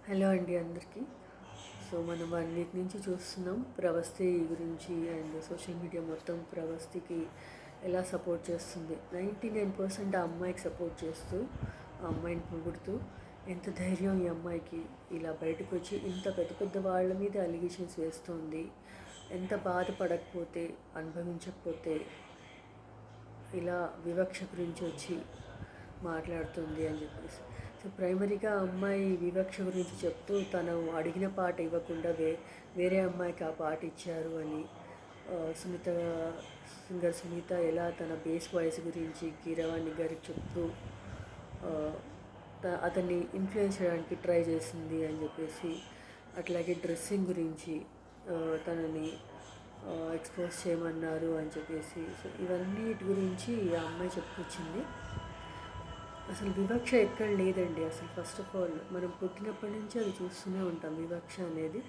Hello అండి అందరికీ. So మనం 1 వీక్ నుంచి చూస్తున్నాం ప్రవస్తి గురించి అండ్ సోషల్ మీడియా మొత్తం ప్రవస్తికి ఎలా సపోర్ట్ చేస్తుంది. 99% ఆ అమ్మాయికి సపోర్ట్ చేస్తూ ఆ అమ్మాయిని పొగుడుతూ ఎంత ధైర్యం ఈ అమ్మాయికి ఇలా బయటకు వచ్చి ఇంత పెద్ద పెద్ద వాళ్ళ మీద అలిగేషన్స్ వేస్తుంది. ఎంత బాధపడకపోతే అనుభవించకపోతే ఇలా వివక్ష గురించి వచ్చి మాట్లాడుతుంది అని చెప్పేసి. సో ప్రైమరీగా అమ్మాయి వివక్ష గురించి చెప్తూ తను అడిగిన పాట ఇవ్వకుండా వేరే అమ్మాయికి ఆ పాట ఇచ్చారు అని సునీత సింగర్ సునీత ఎలా తన బేస్ వాయిస్ గురించి కీరవాణి గారికి చెప్తూ అతన్ని ఇన్ఫ్లుయెన్స్ చేయడానికి ట్రై చేసింది అని చెప్పేసి, అట్లాగే డ్రెస్సింగ్ గురించి తనని ఎక్స్పోజ్ చేయమన్నారు అని చెప్పేసి. సో ఇవన్నిటి గురించి ఆ అమ్మాయి చెప్పుకొచ్చింది. అసలు వివక్ష ఎక్కడ లేదండి. అసలు ఫస్ట్ ఆఫ్ ఆల్ మనం పుట్టినప్పటి నుంచి అది చూస్తూనే ఉంటాం. వివక్ష అనేది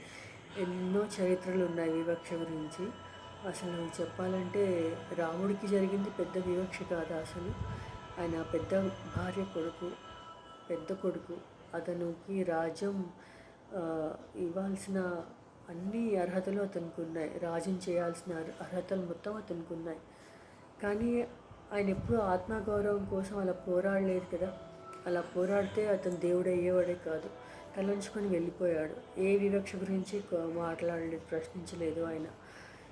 ఎన్నో చరిత్రలు ఉన్నాయి వివక్ష గురించి. అసలు చెప్పాలంటే రాముడికి జరిగింది పెద్ద వివక్ష కాదా అసలు. ఆయన పెద్ద భార్య కొడుకు, పెద్ద కొడుకు, అతనికి రాజ్యం ఇవ్వాల్సిన అన్ని అర్హతలు అతనికి ఉన్నాయి. రాజ్యం చేయాల్సిన అర్హతలు మొత్తం అతనికి ఉన్నాయి. కానీ ఆయన ఎప్పుడూ ఆత్మగౌరవం కోసం అలా పోరాడలేదు కదా. అలా పోరాడితే అతను దేవుడు అయ్యేవాడే కాదు. తలంచుకొని వెళ్ళిపోయాడు. ఏ వివక్ష గురించి మాట్లాడలేదు, ప్రశ్నించలేదు ఆయన.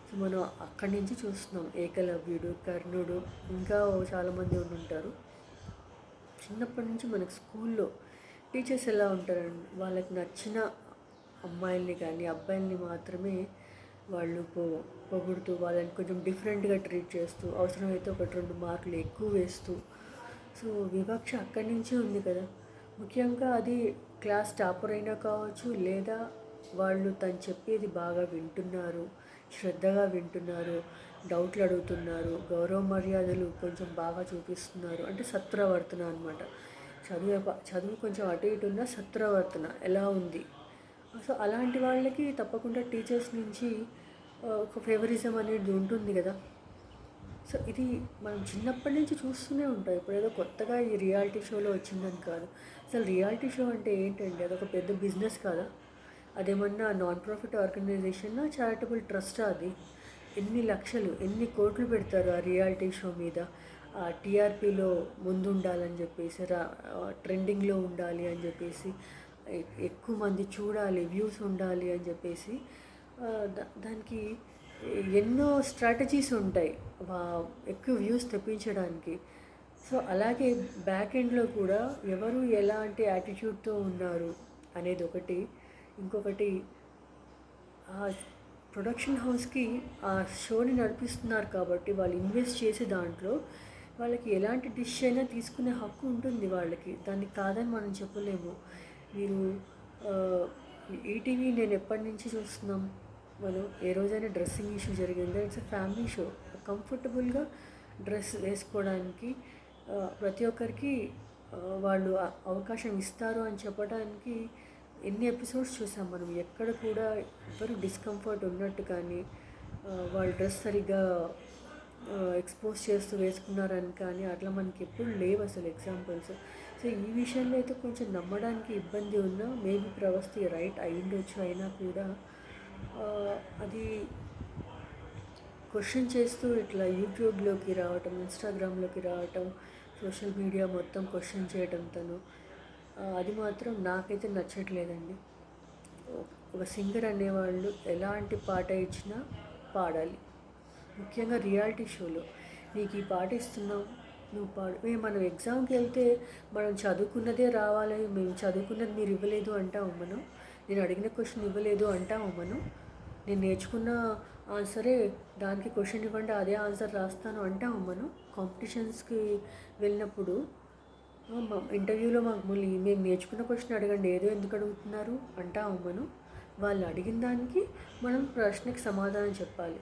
సో మనం అక్కడి నుంచి చూస్తున్నాం. ఏకలవ్యుడు, కర్ణుడు, ఇంకా చాలామంది ఉంటారు. చిన్నప్పటి నుంచి మనకు స్కూల్లో టీచర్స్ ఎలా ఉంటారండి, వాళ్ళకి నచ్చిన అమ్మాయిల్ని కానీ అబ్బాయిల్ని మాత్రమే వాళ్ళు పొగుడుతూ వాళ్ళని కొంచెం డిఫరెంట్గా ట్రీట్ చేస్తూ అవసరమైతే 1-2 మార్కులు ఎక్కువ వేస్తూ. సో వివక్ష అక్కడి నుంచే ఉంది కదా. ముఖ్యంగా అది క్లాస్ టాపర్ అయినా కావచ్చు, లేదా వాళ్ళు తను చెప్పేది బాగా వింటున్నారు, శ్రద్ధగా వింటున్నారు, డౌట్లు అడుగుతున్నారు, గౌరవ మర్యాదలు కొంచెం బాగా చూపిస్తున్నారు అంటే సత్ప్రవర్తన అనమాట. చదువు కొంచెం అటు ఇటు ఉన్న సత్ప్రవర్తన ఎలా ఉంది. సో అలాంటి వాళ్ళకి తప్పకుండా టీచర్స్ నుంచి ఒక ఫేవరిజం అనేది ఉంటుంది కదా. సో ఇది మనం చిన్నప్పటి నుంచి చూస్తూనే ఉంటాం. ఇప్పుడు ఏదో కొత్తగా ఈ రియాలిటీ షోలో వచ్చిందని కాదు. అసలు రియాలిటీ షో అంటే ఏంటండి? అదొక పెద్ద బిజినెస్ కాదా? అదేమన్నా నాన్ ప్రాఫిట్ ఆర్గనైజేషన్, చారిటబుల్ ట్రస్టా? అది ఎన్ని లక్షలు, ఎన్ని కోట్లు పెడతారు ఆ రియాలిటీ షో మీద. టీఆర్పీలో ముందు ఉండాలని చెప్పేసి, ట్రెండింగ్లో ఉండాలి అని చెప్పేసి, ఎక్కువ మంది చూడాలి, వ్యూస్ ఉండాలి అని చెప్పేసి దానికి ఎన్నో స్ట్రాటజీస్ ఉంటాయి ఎక్కువ వ్యూస్ తెప్పించడానికి. సో అలాగే బ్యాక్ ఎండ్లో కూడా ఎవరు ఎలాంటి యాటిట్యూడ్తో ఉన్నారు అనేది ఒకటి. ఇంకొకటి ప్రొడక్షన్ హౌస్కి ఆ షోని నడిపిస్తున్నారు కాబట్టి వాళ్ళు ఇన్వెస్ట్ చేసే దాంట్లో వాళ్ళకి ఎలాంటి డిష్ అయినా తీసుకునే హక్కు ఉంటుంది వాళ్ళకి. దాన్ని కాదని మనం చెప్పలేము. మీరు ఈటీవీ నేను ఎప్పటి నుంచి చూస్తున్నాం మనం, ఏ రోజైనా డ్రెస్సింగ్ ఇష్యూ జరిగిందో? It's a family show. కంఫర్టబుల్గా డ్రెస్ వేసుకోవడానికి ప్రతి ఒక్కరికి వాళ్ళు అవకాశం ఇస్తారు అని చెప్పడానికి ఎన్ని ఎపిసోడ్స్ చూసాం మనం. ఎక్కడ కూడా ఎవరు డిస్కంఫర్ట్ ఉన్నట్టు కానీ వాళ్ళ డ్రెస్ సరిగ్గా ఎక్స్పోజ్ చేస్తూ వేసుకున్నారని కానీ అట్లా మనకి ఎప్పుడు లేవు అసలు ఎగ్జాంపుల్స్. సో ఈ విషయంలో అయితే కొంచెం నమ్మడానికి ఇబ్బంది ఉన్నా మేబీ ప్రవస్తి రైట్ అయ్యుండొచ్చు. అయినా కూడా అది క్వశ్చన్ చేస్తూ ఇట్లా యూట్యూబ్లోకి రావటం, ఇన్స్టాగ్రామ్లోకి రావటం, సోషల్ మీడియా మొత్తం క్వశ్చన్ చేయటం తను, అది మాత్రం నాకైతే నచ్చట్లేదండి. ఒక సింగర్ అనేవాళ్ళు ఎలాంటి పాట ఇచ్చినా పాడాలి. ముఖ్యంగా రియాలిటీ షోలో నీకు ఈ పాట ఇస్తున్నాం, నువ్వు పాడు. మనం ఎగ్జామ్కి వెళ్తే మనం చదువుకున్నదే రావాలి, మేము చదువుకున్నది మీరు ఇవ్వలేదు అంటాము మనం. నేను అడిగిన క్వశ్చన్ ఇవ్వలేదు అంటాము మనం. నేను నేర్చుకున్న ఆన్సరే దానికి క్వశ్చన్ ఇవ్వండి అదే ఆన్సర్ రాస్తాను అంటాము మనం. కాంపిటీషన్స్కి వెళ్ళినప్పుడు ఇంటర్వ్యూలో మేము నేర్చుకున్న క్వశ్చన్ అడగండి, ఏదో ఎందుకు అడుగుతున్నారు అంటాము మనం. వాళ్ళు అడిగిన దానికి మనం ప్రశ్నకి సమాధానం చెప్పాలి.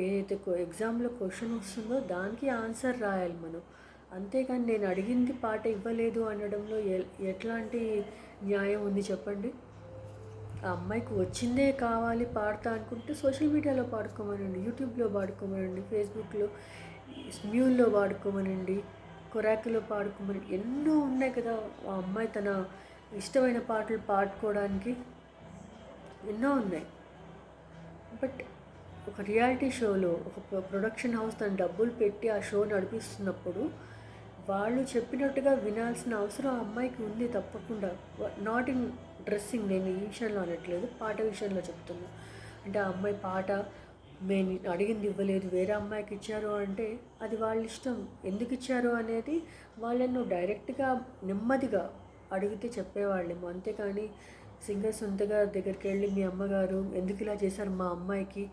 ఏదైతే ఎగ్జామ్లో క్వశ్చన్ వస్తుందో దానికి ఆన్సర్ రాయాలి మనం. అంతేకాని నేను అడిగింది పాట ఇవ్వలేదు అనడంలో ఎట్లాంటి న్యాయం ఉంది చెప్పండి. ఆ అమ్మాయికి వచ్చిందే కావాలి పాడతా అనుకుంటే సోషల్ మీడియాలో పాడుకోమనండి, యూట్యూబ్లో పాడుకోమనండి, ఫేస్బుక్లో మ్యూల్లో పాడుకోమనండి, కొరాకులో పాడుకోమని ఎన్నో ఉన్నాయి కదా. ఆ అమ్మాయి తన ఇష్టమైన పాటలు పాడుకోవడానికి ఎన్నో ఉన్నాయి. బట్ ఒక రియాలిటీ షోలో ఒక ప్రొడక్షన్ హౌస్ తను డబ్బులు పెట్టి ఆ షో నడిపిస్తున్నప్పుడు వాళ్ళు చెప్పినట్టుగా వినాల్సిన అవసరం ఆ అమ్మాయికి ఉంది తప్పకుండా. నాట్ ఇన్ డ్రెస్సింగ్, నేను ఈ విషయంలో అనట్లేదు, పాట విషయంలో చెప్తున్నా. అంటే ఆ అమ్మాయి పాట నేను అడిగింది ఇవ్వలేదు, వేరే అమ్మాయికి ఇచ్చారు అంటే అది వాళ్ళ ఇష్టం. ఎందుకు ఇచ్చారు అనేది వాళ్ళను డైరెక్ట్గా నెమ్మదిగా అడిగితే చెప్పేవాళ్ళేమో. అంతేకాని సింగర్ సొంతగా దగ్గరికి వెళ్ళి మీ అమ్మగారు ఎందుకు ఇలా చేశారు మా అమ్మాయికి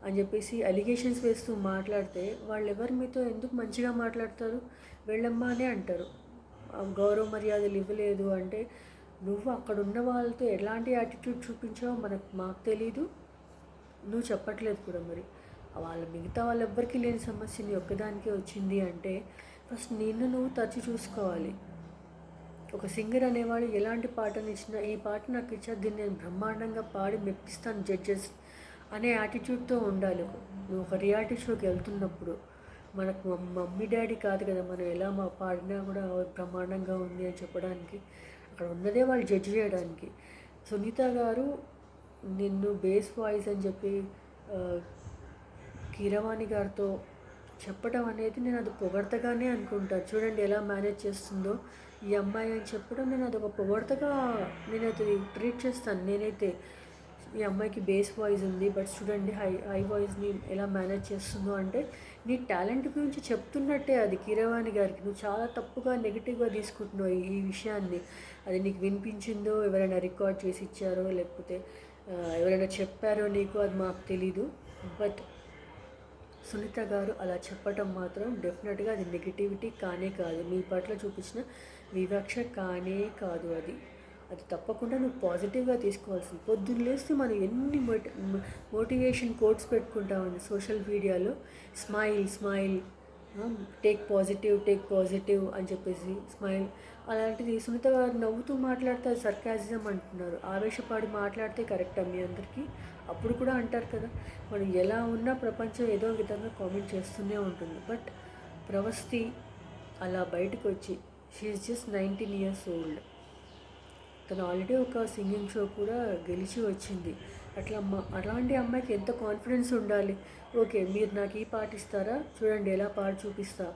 అని చెప్పేసి అలిగేషన్స్ వేస్తూ మాట్లాడితే వాళ్ళు ఎవరు మీతో ఎందుకు మంచిగా మాట్లాడతారు? వెళ్ళమ్మా అనే అంటారు. గౌరవ మర్యాదలు ఇవ్వలేదు అంటే నువ్వు అక్కడ ఉన్న వాళ్ళతో ఎలాంటి యాటిట్యూడ్ చూపించావో మాకు తెలీదు, నువ్వు చెప్పట్లేదు కూడా. మరి వాళ్ళ మిగతా వాళ్ళెవ్వరికీ లేని సమస్య నీ ఒక్కదానికే వచ్చింది అంటే ఫస్ట్ నిన్ను నువ్వు తచ్చి చూసుకోవాలి. ఒక సింగర్ అనేవాడు ఎలాంటి పాటని ఇచ్చినా ఈ పాట నాకు ఇచ్చా, దీన్ని నేను బ్రహ్మాండంగా పాడి మెప్పిస్తాను జడ్జెస్ అనే యాటిట్యూడ్తో ఉండాలి. నువ్వు ఒక రియాలిటీ షోకి వెళ్తున్నప్పుడు మనకు మమ్మీ డాడీ కాదు కదా మనం ఎలా పాడినా కూడా బ్రహ్మాండంగా ఉంది అని చెప్పడానికి. అక్కడ ఉన్నదే వాళ్ళు జడ్జి చేయడానికి. సునీత గారు నిన్ను బేస్ వాయిస్ అని చెప్పి కీరవాణి గారితో చెప్పడం అనేది నేను అది పొగడతగానే అనుకుంటాను. చూడండి ఎలా మేనేజ్ చేస్తుందో ఈ అమ్మాయి అని చెప్పడం, నేను అదొక పొగడతగా నేనైతే ట్రీట్ చేస్తాను. నేనైతే ఈ అమ్మాయికి బేస్ వాయిస్ ఉంది బట్ చూడండి హై వాయిస్ని ఎలా మేనేజ్ చేస్తుందో అంటే నీ టాలెంట్ గురించి చెప్తున్నట్టే అది కీరవాణి గారికి. నువ్వు చాలా తప్పుగా నెగిటివ్గా తీసుకుంటున్నావు ఈ విషయాన్ని. అది నీకు వినిపించిందో, ఎవరైనా రికార్డ్ చేసి ఇచ్చారో, లేకపోతే ఎవరైనా చెప్పారో నీకు, అది మాకు తెలీదు. బట్ సునీత గారు అలా చెప్పటం మాత్రం డెఫినెట్గా అది నెగిటివిటీ కానే కాదు, మీ పట్ల చూపించిన వివక్ష కానే కాదు. అది తప్పకుండా నువ్వు పాజిటివ్గా తీసుకోవాల్సింది. పొద్దున్న లేస్తే మనం ఎన్ని మోటివేషన్ కోట్స్ పెట్టుకుంటామండి సోషల్ మీడియాలో. స్మైల్, టేక్ పాజిటివ్ అని చెప్పేసి స్మైల్. అలాంటిది సునీత గారు నవ్వుతూ మాట్లాడితే అది సర్కాసిజం అంటున్నారు. ఆవేశపడి మాట్లాడితే కరెక్టా మీ అందరికీ? అప్పుడు కూడా అంటారు కదా, మనం ఎలా ఉన్నా ప్రపంచం ఏదో విధంగా కామెంట్ చేస్తూనే ఉంటుంది. బట్ ప్రవస్తి అలా బయటకు వచ్చి షీఈస్ జస్ట్ 19 years old. తను ఆల్రెడీ ఒక సింగింగ్ షో కూడా గెలిచి వచ్చింది. అలాంటి అమ్మాయికి ఎంత కాన్ఫిడెన్స్ ఉండాలి. ఓకే మీరు నాకు ఈ పాట ఇస్తారా, చూడండి ఎలా పాట చూపిస్తా,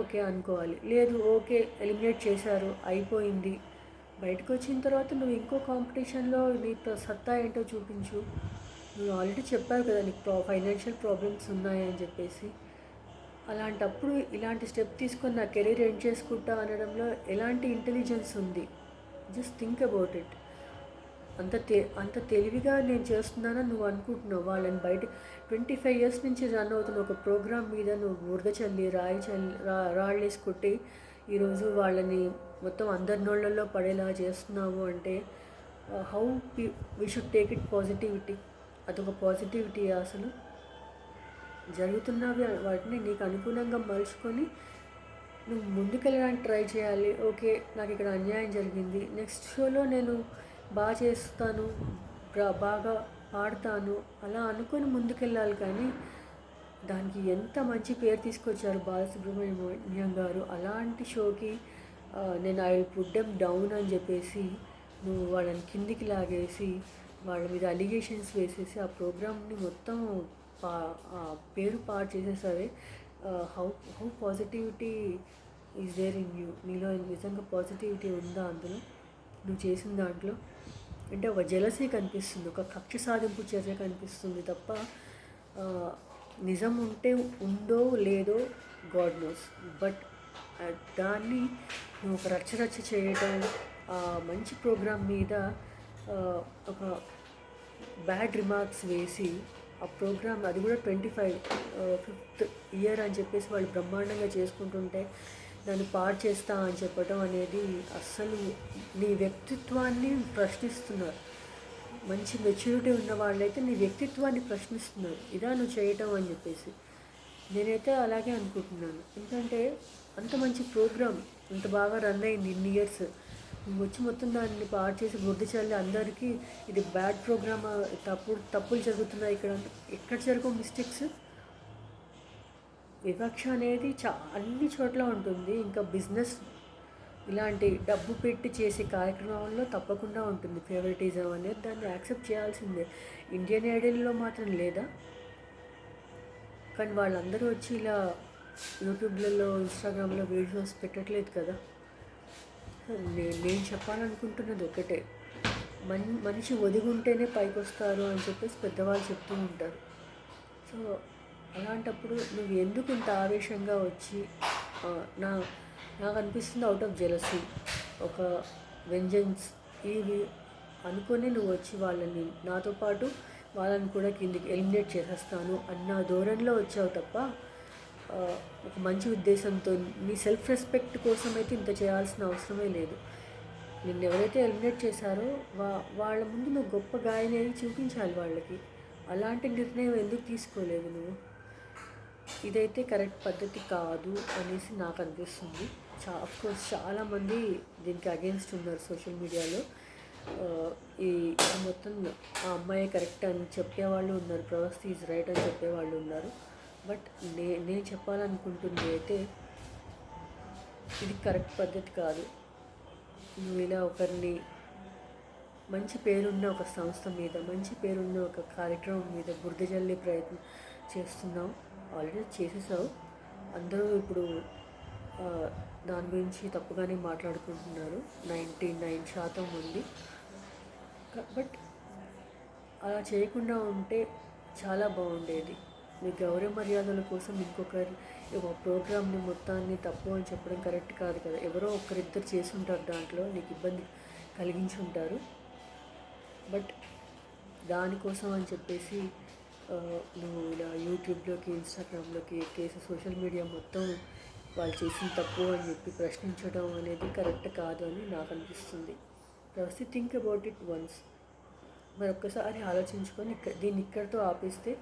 ఓకే అనుకోవాలి. లేదు ఓకే ఎలిమినేట్ చేశారు అయిపోయింది, బయటకు వచ్చిన తర్వాత నువ్వు ఇంకో కాంపిటీషన్లో నీ సత్తా ఏంటో చూపించు. నువ్వు ఆల్రెడీ చెప్పావు కదా నీకు ఫైనాన్షియల్ ప్రాబ్లమ్స్ ఉన్నాయని చెప్పేసి. అలాంటప్పుడు ఇలాంటి స్టెప్ తీసుకొని నా కెరీర్ ఎండ్ చేసుకుంటా అనడంలో ఎలాంటి ఇంటెలిజెన్స్ ఉంది? Just think about it. అంత తెలివిగా నేను చేస్తున్నానని నువ్వు అనుకుంటున్నావు. వాళ్ళని బయట 25 years నుంచి రన్ అవుతున్న ఒక ప్రోగ్రామ్ మీద నువ్వు బురద చల్లి రాళ్ళేసి కొట్టి ఈరోజు వాళ్ళని మొత్తం అందరి నోళ్ళల్లో పడేలా చేస్తున్నావు అంటే how we should take it positivity? అదొక పాజిటివిటీ అసలు? జరుగుతున్నవి వాటిని నీకు అనుకూలంగా మలుచుకొని నువ్వు ముందుకెళ్ళడానికి ట్రై చేయాలి. ఓకే నాకు ఇక్కడ అన్యాయం జరిగింది, నెక్స్ట్ షోలో నేను బాగా చేస్తాను, బాగా పాడతాను అలా అనుకొని ముందుకెళ్ళాలి. కానీ దానికి ఎంత మంచి పేరు తీసుకొచ్చారు బాలసుబ్రహ్మణ్యం గారు. అలాంటి షోకి నేను I will put them down అని చెప్పేసి నువ్వు వాళ్ళని కిందికి లాగేసి వాళ్ళ మీద అలిగేషన్స్ వేసేసి ఆ ప్రోగ్రామ్ని మొత్తం పేరు పాడు చేసేసరి. How positivity is there in you? నీలో నిజంగా పాజిటివిటీ ఉందా అందులో నువ్వు చేసిన దాంట్లో? అంటే ఒక జెలసీ కనిపిస్తుంది, ఒక కక్ష సాధింపు చర్య కనిపిస్తుంది తప్ప నిజం ఉందో లేదో గాడ్ నోస్. బట్ దాన్ని నువ్వు ఒక రచ్చ చేయటం, మంచి ప్రోగ్రామ్ మీద ఒక బ్యాడ్ రిమార్క్స్ వేసి ఆ ప్రోగ్రామ్, అది కూడా 25th year అని చెప్పేసి వాళ్ళు బ్రహ్మాండంగా చేసుకుంటుంటే దాన్ని పాడు చేస్తా అని చెప్పడం అనేది అస్సలు నీ వ్యక్తిత్వాన్ని ప్రశ్నిస్తున్నారు. మంచి మెచ్యూరిటీ ఉన్న వాళ్ళైతే నీ వ్యక్తిత్వాన్ని ప్రశ్నిస్తున్నారు, ఇదా నువ్వు చేయటం అని చెప్పేసి. నేనైతే అలాగే అనుకుంటున్నాను. ఎందుకంటే అంత మంచి ప్రోగ్రామ్ అంత బాగా రన్ అయింది ఇన్ని ఇయర్స్, నువ్వు వచ్చి మొత్తం దాన్ని పాడు చేసి బుద్ధి చల్లి అందరికీ ఇది బ్యాడ్ ప్రోగ్రామ్, తప్పులు జరుగుతున్నాయి ఇక్కడ, ఎక్కడ జరుగు మిస్టేక్స్. వివక్ష అనేది అన్ని చోట్ల ఉంటుంది. ఇంకా ఇలాంటి డబ్బు పెట్టి చేసే కార్యక్రమంలో తప్పకుండా ఉంటుంది ఫేవరెటిజం అనేది, దాన్ని యాక్సెప్ట్ చేయాల్సిందే. ఇండియన్ ఐడల్లో మాత్రం లేదా? కానీ వాళ్ళందరూ వచ్చి ఇలా యూట్యూబ్లలో ఇన్స్టాగ్రామ్లో వీడియోస్ పెట్టట్లేదు కదా. నేను చెప్పాలనుకుంటున్నది ఒకటే, మనిషి ఒదిగి ఉంటేనే పైకి వస్తారు అని చెప్పేసి పెద్దవాళ్ళు చెప్తూ ఉంటారు. సో అలాంటప్పుడు నువ్వు ఎందుకు ఇంత ఆవేశంగా వచ్చి నా నాకు అనిపిస్తుంది అవుట్ ఆఫ్ జెలసీ, ఒక వెంజెన్స్ ఇవి అనుకొని నువ్వు వచ్చి వాళ్ళని నాతో పాటు వాళ్ళని కూడా కిందికి ఎలిమినేట్ చేసేస్తాను అన్న ధోరణిలో వచ్చావు తప్ప ఒక మంచి ఉద్దేశంతో నీ సెల్ఫ్ రెస్పెక్ట్ కోసం అయితే ఇంత చేయాల్సిన అవసరమే లేదు. నిన్ను ఎవరైతే ఎలిమినేట్ చేశారో వాళ్ళ ముందు నువ్వు గొప్ప గాయని అయి చూపించాలి వాళ్ళకి. అలాంటి నిర్ణయం ఎందుకు తీసుకోలేదు నువ్వు? ఇదైతే కరెక్ట్ పద్ధతి కాదు అనేసి నాకు అనిపిస్తుంది. అఫ్కోర్స్ చాలామంది దీనికి అగేన్స్ట్ ఉన్నారు సోషల్ మీడియాలో. ఈ మొత్తం ఆ అమ్మాయి కరెక్ట్ అని చెప్పేవాళ్ళు ఉన్నారు, ప్రవస్తి ఈజ్ రైట్ అని చెప్పేవాళ్ళు ఉన్నారు. బట్ నేను చెప్పాలనుకుంటుంది అయితే ఇది కరెక్ట్ పద్ధతి కాదు. నువ్వు ఇలా ఒకరిని మంచి పేరున్న ఒక సంస్థ మీద, మంచి పేరున్న ఒక కార్యక్రమం మీద బురద జల్లే ప్రయత్నం చేస్తున్నావు. ఆల్రెడీ చేసేసావు. అందరూ ఇప్పుడు దాని గురించి తప్పుగానే మాట్లాడుకుంటున్నారు 99% మంది. బట్ అలా చేయకుండా ఉంటే చాలా బాగుండేది. మీ గౌరవ మర్యాదల కోసం ఇంకొకరి ఒక ప్రోగ్రామ్ని మొత్తాన్ని తప్పు అని చెప్పడం కరెక్ట్ కాదు కదా. ఎవరో ఒకరిద్దరు చేసి ఉంటారు, దాంట్లో నీకు ఇబ్బంది కలిగించి ఉంటారు. బట్ దానికోసం అని చెప్పేసి నువ్వు ఇలా యూట్యూబ్లోకి, ఇన్స్టాగ్రామ్లోకి ఎక్కేసి సోషల్ మీడియా మొత్తం వాళ్ళు చేసిన తప్పు అని చెప్పి ప్రశ్నించడం అనేది కరెక్ట్ కాదు అని నాకు అనిపిస్తుంది. First think about it once. మరి ఒక్కసారి ఆలోచించుకొని దీన్ని ఇక్కడితో ఆపేస్తే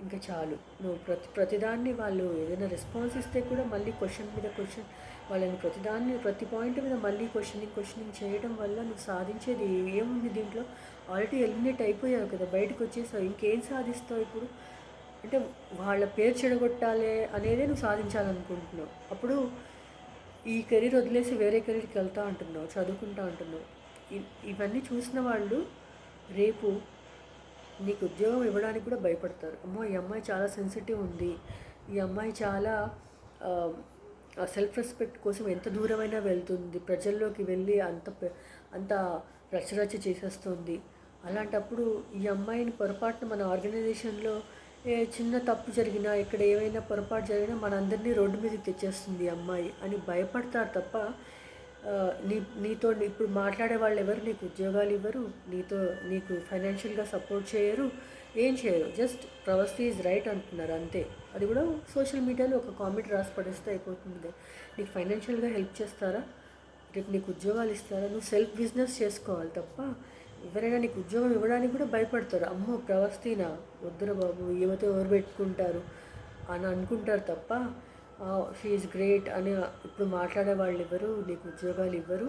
ఇంకా చాలు. నువ్వు ప్రతిదాన్ని వాళ్ళు ఏదైనా రెస్పాన్స్ ఇస్తే కూడా మళ్ళీ క్వశ్చన్ మీద క్వశ్చన్, వాళ్ళని ప్రతి పాయింట్ మీద మళ్ళీ క్వశ్చనింగ్ చేయడం వల్ల నువ్వు సాధించేది ఏముంది దీంట్లో? ఆల్రెడీ ఎలిమినేట్ అయిపోయావు కదా, బయటకు వచ్చేసావు, ఇంకేం సాధిస్తావు ఇప్పుడు? అంటే వాళ్ళ పేరు చెడగొట్టాలి అనేదే నువ్వు సాధించాలనుకుంటున్నావు. అప్పుడు ఈ కెరీర్ వదిలేసి వేరే కెరీర్కి వెళ్తా అంటున్నావు, చదువుకుంటా అంటున్నావు. ఇవన్నీ చూసిన వాళ్ళు రేపు నీకు ఉద్యోగం ఇవ్వడానికి కూడా భయపడతారు. అమ్మో ఈ అమ్మాయి చాలా సెన్సిటివ్ ఉంది, ఈ అమ్మాయి చాలా సెల్ఫ్ రెస్పెక్ట్ కోసం ఎంత దూరమైనా వెళ్తుంది, ప్రజల్లోకి వెళ్ళి అంత రచరచ చేసేస్తుంది. అలాంటప్పుడు ఈ అమ్మాయిని పొరపాటున మన ఆర్గనైజేషన్లో చిన్న తప్పు జరిగినా, ఇక్కడ ఏమైనా పొరపాటు జరిగినా మనందరినీ రోడ్డు మీదకి తెచ్చేస్తుంది ఈ అమ్మాయి అని భయపడతారు తప్ప నీతో ఇప్పుడు మాట్లాడే వాళ్ళు ఎవరు నీకు ఉద్యోగాలు ఇవ్వరు, నీకు ఫైనాన్షియల్గా సపోర్ట్ చేయరు, ఏం చేయరు. జస్ట్ ప్రవస్తి ఈజ్ రైట్ అంటున్నారు అంతే. అది కూడా సోషల్ మీడియాలో ఒక కామెంట్ రాసి పడేస్తే అయిపోతుంది కదా. నీకు ఫైనాన్షియల్గా హెల్ప్ చేస్తారా? రేపు నీకు ఉద్యోగాలు ఇస్తారా? నువ్వు సెల్ఫ్ బిజినెస్ చేసుకోవాలి తప్ప ఎవరైనా నీకు ఉద్యోగం ఇవ్వడానికి కూడా భయపడతారు. అమ్మో ప్రవస్తినా, వద్దురా బాబు, ఈమెతో ఎవరు పెట్టుకుంటారు అని అనుకుంటారు తప్ప షీ ఈజ్ గ్రేట్ అని ఇప్పుడు మాట్లాడే వాళ్ళు ఎవరు నీకు ఉద్యోగాలు ఇవ్వరు.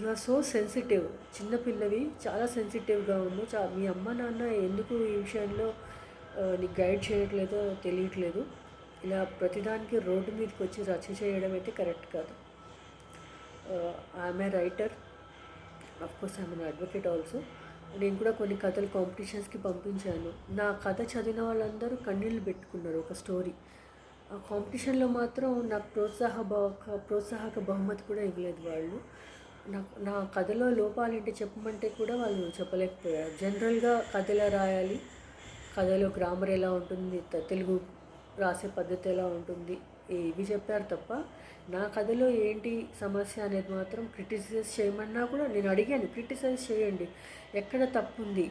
యు ఆర్ సో సెన్సిటివ్, చిన్నపిల్లవి, చాలా సెన్సిటివ్గా ఉన్నావు. మీ అమ్మ నాన్న ఎందుకు ఈ విషయంలో నీకు గైడ్ చేయట్లేదో తెలియట్లేదు. ఇలా ప్రతిదానికి రోడ్డు మీదకి వచ్చి రచ్చ చేయడం అయితే కరెక్ట్ కాదు. I'm a writer, of course I'm N advocate also. నేను కూడా కొన్ని కథలు కాంపిటీషన్స్కి పంపించాను. నా కథ చదివిన వాళ్ళందరూ కన్నీళ్ళు పెట్టుకున్నారు. ఒక స్టోరీ ఆ కాంపిటీషన్లో మాత్రం నాకు ప్రోత్సాహక బహుమతి కూడా ఇవ్వలేదు వాళ్ళు. నా కథలో లోపాలేంటి చెప్పమంటే కూడా వాళ్ళు చెప్పలేకపోయారు. జనరల్గా కథ ఎలా రాయాలి, కథలో గ్రామర్ ఎలా ఉంటుంది, తెలుగు రాసే పద్ధతి ఎలా ఉంటుంది, ఇవి చెప్పారు తప్ప నా కథలో ఏంటి సమస్య అనేది మాత్రం క్రిటిసైజ్ చేయమన్నా కూడా నేను అడిగాను, క్రిటిసైజ్ చేయండి, ఎక్కడ తప్పు ఉంది,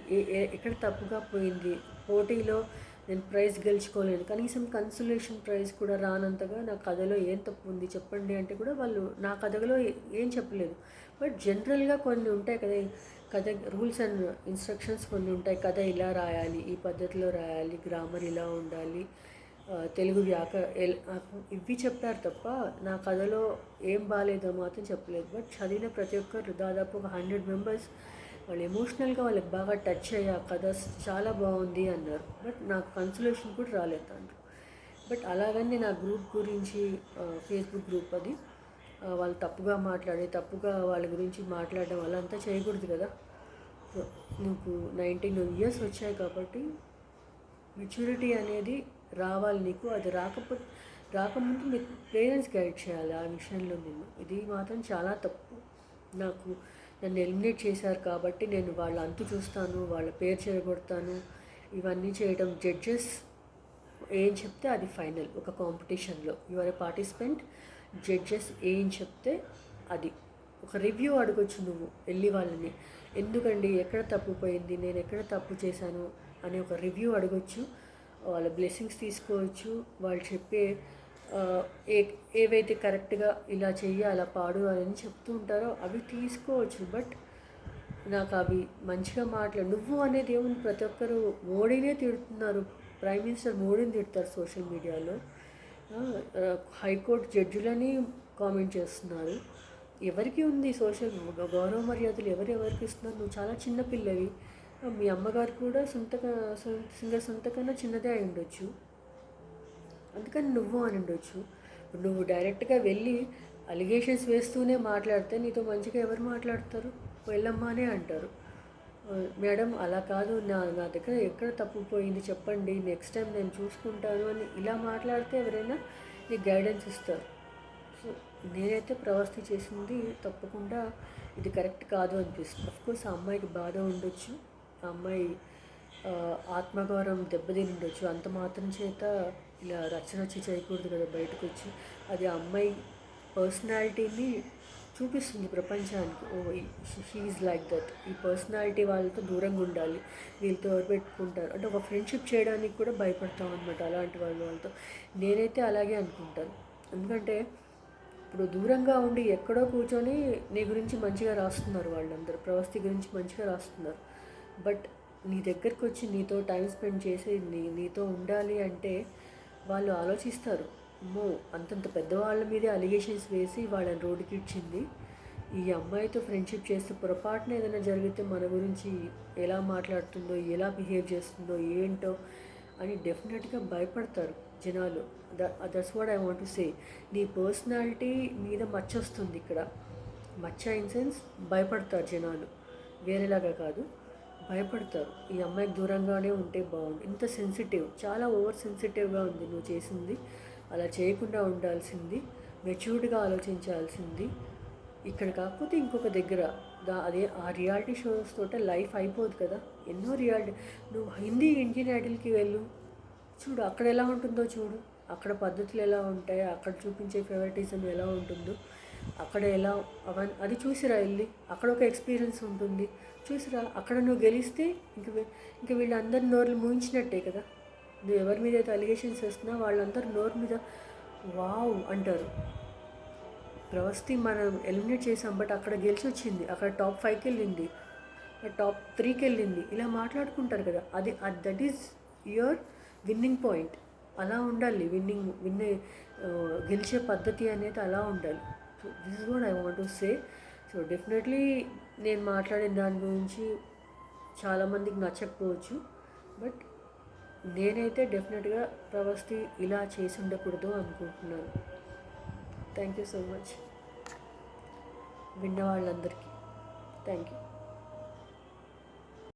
ఎక్కడ తప్పుగా పోయింది, పోటీలో నేను ప్రైజ్ గెలుచుకోలేను, కనీసం కన్సలేషన్ ప్రైజ్ కూడా రానంతగా నా కథలో ఏం తప్పు ఉంది చెప్పండి అంటే కూడా వాళ్ళు నా కథలో ఏం చెప్పలేదు. బట్ జనరల్గా కొన్ని ఉంటాయి కదా, కథ రూల్స్ అండ్ ఇన్స్ట్రక్షన్స్ కొన్ని ఉంటాయి. కథ ఇలా రాయాలి, ఈ పద్ధతిలో రాయాలి, గ్రామర్ ఇలా ఉండాలి, తెలుగు ఇవి చెప్పారు తప్ప నా కథలో ఏం బాగాలేదో మాత్రం చెప్పలేదు. బట్ చదివిన ప్రతి ఒక్కరు దాదాపు ఒక 100 మెంబర్స్ వాళ్ళు ఎమోషనల్గా వాళ్ళకి బాగా టచ్ అయ్యి ఆ కథ చాలా బాగుంది అన్నారు. బట్ నాకు కన్సలేషన్ కూడా రాలేదు దాంట్లో. బట్ అలాగని నా గ్రూప్ గురించి, ఫేస్బుక్ గ్రూప్ అది, వాళ్ళు తప్పుగా మాట్లాడి తప్పుగా వాళ్ళ గురించి మాట్లాడడం అలా అంతా చేయకూడదు కదా. సో నీకు 19 ఇయర్స్ వచ్చాయి కాబట్టి మెచ్యూరిటీ అనేది రావాలి నీకు. అది రాకముందు మీ పేరెంట్స్ గైడ్ చేయాలి ఆ విషయంలో నిన్ను. ఇది మాత్రం చాలా తప్పు. నన్ను ఎలిమినేట్ చేశారు కాబట్టి నేను వాళ్ళ అంతు చూస్తాను, వాళ్ళ పేరు చెడగొడతాను, ఇవన్నీ చేయడం. జడ్జెస్ ఏం చెప్తే అది ఫైనల్. ఒక కాంపిటీషన్లో you are a participant, judges ఏం చెప్తే అది. ఒక రివ్యూ అడగొచ్చు నువ్వు వెళ్ళి వాళ్ళని, ఎందుకండి ఎక్కడ తప్పు పోయింది, నేను ఎక్కడ తప్పు చేశాను అని ఒక రివ్యూ అడగొచ్చు. వాళ్ళ బ్లెస్సింగ్స్ తీసుకోవచ్చు. వాళ్ళు చెప్పే ఏవైతే కరెక్ట్గా ఇలా చెయ్యి అలా పాడు అని చెప్తూ ఉంటారో అవి తీసుకోవచ్చు. బట్ నాకు అవి మంచిగా నువ్వు అనేది ఏముంది, ప్రతి ఒక్కరు మోడీనే తిడుతున్నారు. ప్రైమ్ మినిస్టర్ మోడీని తిడతారు సోషల్ మీడియాలో. హైకోర్టు జడ్జిలని కామెంట్ చేస్తున్నారు. ఎవరికి ఉంది సోషల్ గౌరవ మర్యాదలు ఎవరెవరికి ఇస్తున్నారు? నువ్వు చాలా చిన్న పిల్లవి. మీ అమ్మగారు కూడా సొంతకన్నా చిన్నదే అయి ఉండొచ్చు, అందుకని నువ్వు అని ఉండొచ్చు. నువ్వు డైరెక్ట్గా వెళ్ళి అలిగేషన్స్ వేస్తూనే మాట్లాడితే నీతో మంచిగా ఎవరు మాట్లాడతారు? వెళ్ళమ్మా అనే అంటారు. మేడం అలా కాదు, నా దగ్గర ఎక్కడ తప్పిపోయింది చెప్పండి, నెక్స్ట్ టైం నేను చూసుకుంటాను అని ఇలా మాట్లాడితే ఎవరైనా నీకు గైడెన్స్ ఇస్తారు. సో నేనైతే ప్రవర్తి చేసింది తప్పకుండా ఇది కరెక్ట్ కాదు అనిపిస్తుంది. అఫ్కోర్స్ ఆ అమ్మాయికి బాధ ఉండొచ్చు, ఆ అమ్మాయి ఆత్మగౌరవం దెబ్బతిని ఉండొచ్చు. అంత మాత్రం చేత ఇలా రచ్చరచ్చ చేయకూడదు కదా బయటకు వచ్చి. అది ఆ అమ్మాయి పర్సనాలిటీని చూపిస్తుంది ప్రపంచానికి. ఓ షీఈ్ లైక్ దట్. ఈ పర్సనాలిటీ వాళ్ళతో దూరంగా ఉండాలి, వీళ్ళతో ఎవరు పెట్టుకుంటారు అంటే ఒక ఫ్రెండ్షిప్ చేయడానికి కూడా భయపడతాం అనమాట అలాంటి వాళ్ళతో. నేనైతే అలాగే అనుకుంటాను. ఎందుకంటే ఇప్పుడు దూరంగా ఉండి ఎక్కడో కూర్చొని నీ గురించి మంచిగా రాస్తున్నారు, వాళ్ళందరూ ప్రవస్తి గురించి మంచిగా రాస్తున్నారు. బట్ నీ దగ్గరికి వచ్చి నీతో టైం స్పెండ్ చేసి నీతో ఉండాలి అంటే వాళ్ళు ఆలోచిస్తారు. అమ్మో అంతంత పెద్దవాళ్ళ మీదే అలిగేషన్స్ వేసి వాళ్ళని రోడ్డుకి ఇచ్చింది, ఈ అమ్మాయితో ఫ్రెండ్షిప్ చేస్తే పొరపాటున ఏదైనా జరిగితే మన గురించి ఎలా మాట్లాడుతుందో, ఎలా బిహేవ్ చేస్తుందో ఏంటో అని డెఫినెట్గా భయపడతారు జనాలు. That's what I want to say. నీ పర్సనాలిటీ మీద మచ్చ వస్తుంది ఇక్కడ. మచ్చ ఇన్ సెన్స్ భయపడతారు జనాలు, వేరేలాగా కాదు, భయపడతారు. ఈ అమ్మాయికి దూరంగానే ఉంటే బాగుంది. ఇంత సెన్సిటివ్, చాలా ఓవర్ సెన్సిటివ్గా ఉంది నువ్వు చేసింది. అలా చేయకుండా ఉండాల్సింది, మెచ్యూర్డ్గా ఆలోచించాల్సింది. ఇక్కడ కాకపోతే ఇంకొక దగ్గర అదే ఆ రియాలిటీ షోస్ తోట లైఫ్ అయిపోదు కదా. ఎన్నో రియాలిటీ, నువ్వు హిందీ ఇండియన్ ఐడల్కి వెళ్ళు, చూడు అక్కడ ఎలా ఉంటుందో చూడు, అక్కడ పద్ధతులు ఎలా ఉంటాయో, అక్కడ చూపించే ఫేవరెటిజం ఎలా ఉంటుందో, అక్కడ ఎలా అది చూసిరా వెళ్ళి, అక్కడ ఒక ఎక్స్పీరియన్స్ ఉంటుంది చూసిరా. అక్కడ నువ్వు గెలిస్తే ఇంక వీళ్ళందరూ నోర్లు మూయించినట్టే కదా. నువ్వు ఎవరి మీద అయితే అలిగేషన్స్ వేస్తున్నా వాళ్ళందరూ నోరు మీద వావ్ అంటారు. ప్రవస్తి మనం ఎలిమినేట్ చేసాం, బట్ అక్కడ గెలిచి వచ్చింది, అక్కడ టాప్ 5కి వెళ్ళింది, టాప్ 3కి వెళ్ళింది, ఇలా మాట్లాడుకుంటారు కదా. That is your winnowing point. అలా ఉండాలి, గెలిచే పద్ధతి అనేది అలా ఉండాలి. So this is what I want to say. So definitely నేను మాట్లాడిన దాని గురించి చాలామందికి నచ్చకపోవచ్చు, బట్ నేనైతే డెఫినెట్గా ప్రవస్తి ఇలా చేసి ఉండకూడదు అనుకుంటున్నాను. థ్యాంక్ యూ సో మచ్ విన్న వాళ్ళందరికీ. Thank you.